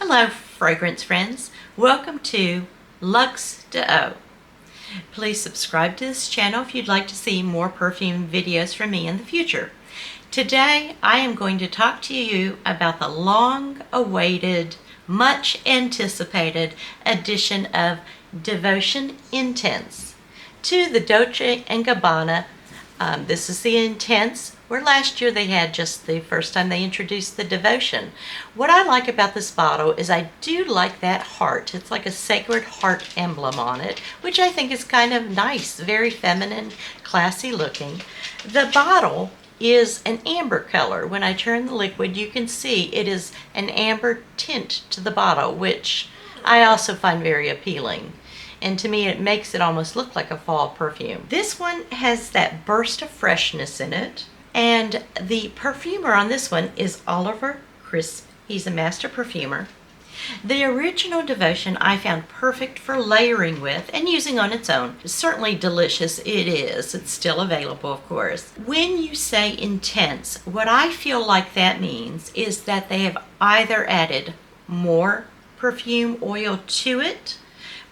Hello, fragrance friends. Welcome to Luxe d'Eau. Please subscribe to this channel if you'd like to see more perfume videos from me in the future. Today, I am going to talk to you about the long-awaited, much-anticipated addition of Devotion Intense to the Dolce&Gabbana. This is the Intense, where last year they had just the first time they introduced the Devotion. What I like about this bottle is I do like that heart. It's like a sacred heart emblem on it, which I think is kind of nice, very feminine, classy looking. The bottle is an amber color. When I turn the liquid, you can see it is an amber tint to the bottle, which I also find very appealing. And to me, it makes it almost look like a fall perfume. This one has that burst of freshness in it. And the perfumer on this one is Oliver Crisp. He's a master perfumer. The original Devotion I found perfect for layering with and using on its own. Certainly delicious it is. It's still available, of course. When you say intense, what I feel like that means is that they have either added more perfume oil to it,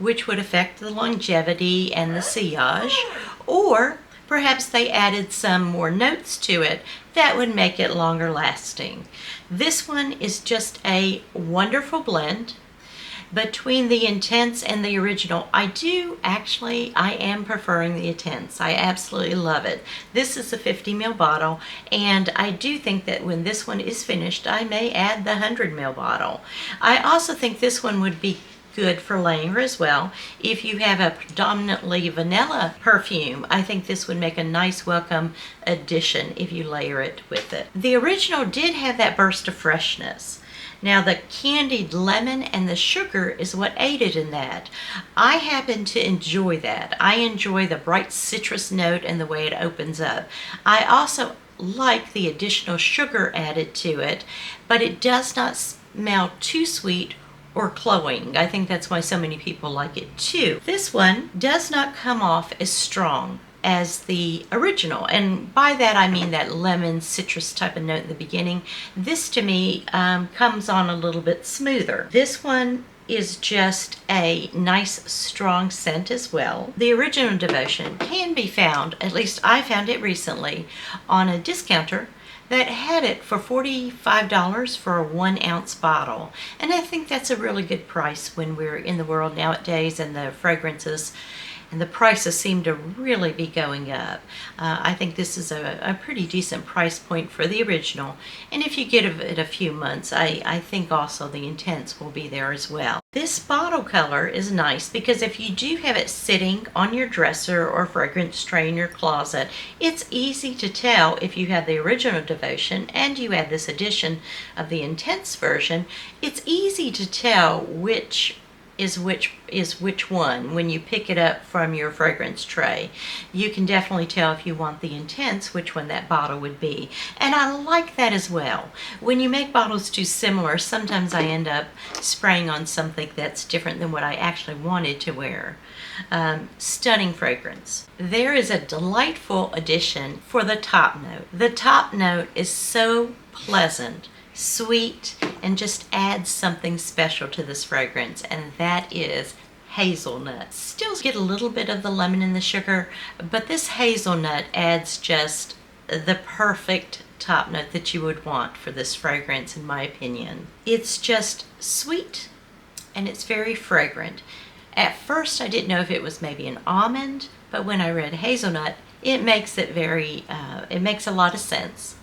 which would affect the longevity and the sillage, or perhaps they added some more notes to it that would make it longer lasting. This one is just a wonderful blend between the Intense and the original. I am preferring the Intense. I absolutely love it. This is a 50 ml bottle, and I do think that when this one is finished, I may add the 100 ml bottle. I also think this one would be good for layering as well. If you have a predominantly vanilla perfume, I think this would make a nice welcome addition if you layer it with it. The original did have that burst of freshness. Now the candied lemon and the sugar is what aided in that. I happen to enjoy that. I enjoy the bright citrus note and the way it opens up. I also like the additional sugar added to it, but it does not smell too sweet or cloying. I think that's why so many people like it too. This one does not come off as strong as the original, and by that I mean that lemon citrus type of note in the beginning. This to me comes on a little bit smoother. This one is just a nice strong scent as well. The original Devotion can be found, at least I found it recently, on a discounter that had it for $45 for a 1 ounce bottle. And I think that's a really good price when we're in the world nowadays and the fragrances and the prices seem to really be going up. I think this is a pretty decent price point for the original. And if you get it a few months, I think also the Intense will be there as well. This bottle color is nice because if you do have it sitting on your dresser or fragrance tray in your closet, it's easy to tell if you have the original Devotion and you have this edition of the Intense version. It's easy to tell which is which one when you pick it up from your fragrance tray. You can definitely tell if you want the Intense which one that bottle would be. And I like that as well. When you make bottles too similar, sometimes I end up spraying on something that's different than what I actually wanted to wear. Stunning fragrance. There is a delightful addition for the top note. The top note is so pleasant, sweet, and just adds something special to this fragrance, and that is hazelnut. Still get a little bit of the lemon and the sugar, but this hazelnut adds just the perfect top note that you would want for this fragrance, in my opinion. It's just sweet and it's very fragrant. At first I didn't know if it was maybe an almond, but when I read hazelnut, it makes it it makes a lot of sense.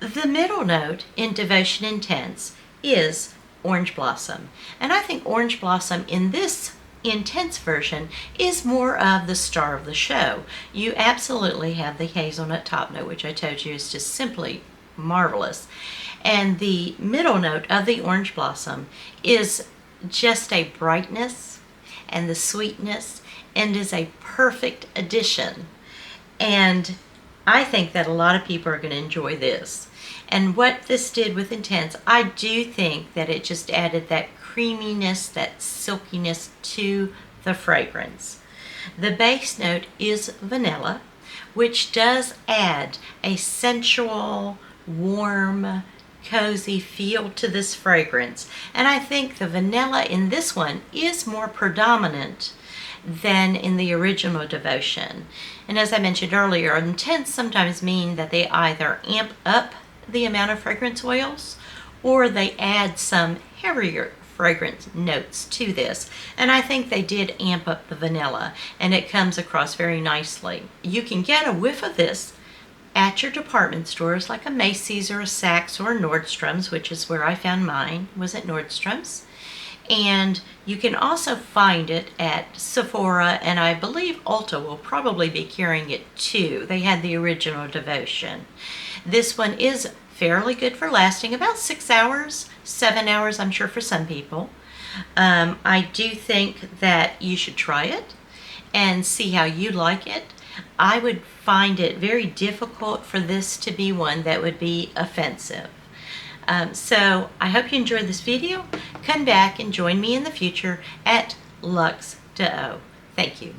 The middle note in Devotion Intense is Orange Blossom. And I think Orange Blossom in this Intense version is more of the star of the show. You absolutely have the hazelnut top note, which I told you is just simply marvelous. And the middle note of the Orange Blossom is just a brightness and the sweetness, and is a perfect addition. And I think that a lot of people are going to enjoy this. And what this did with Intense, I do think that it just added that creaminess, that silkiness to the fragrance. The base note is vanilla, which does add a sensual, warm, cozy feel to this fragrance. And I think the vanilla in this one is more predominant than in the original Devotion. And as I mentioned earlier, intense sometimes mean that they either amp up the amount of fragrance oils or they add some heavier fragrance notes to this. And I think they did amp up the vanilla, and it comes across very nicely. You can get a whiff of this at your department stores like a Macy's or a Saks or a Nordstrom's, which is where I found mine, was at Nordstrom's. And you can also find it at Sephora, and I believe Ulta will probably be carrying it too. They had the original Devotion. This one is fairly good for lasting about 6 hours, 7 hours, I'm sure, for some people. I do think that you should try it and see how you like it. I would find it very difficult for this to be one that would be offensive. So I hope you enjoyed this video. Come back and join me in the future at Luxe to O. Thank you.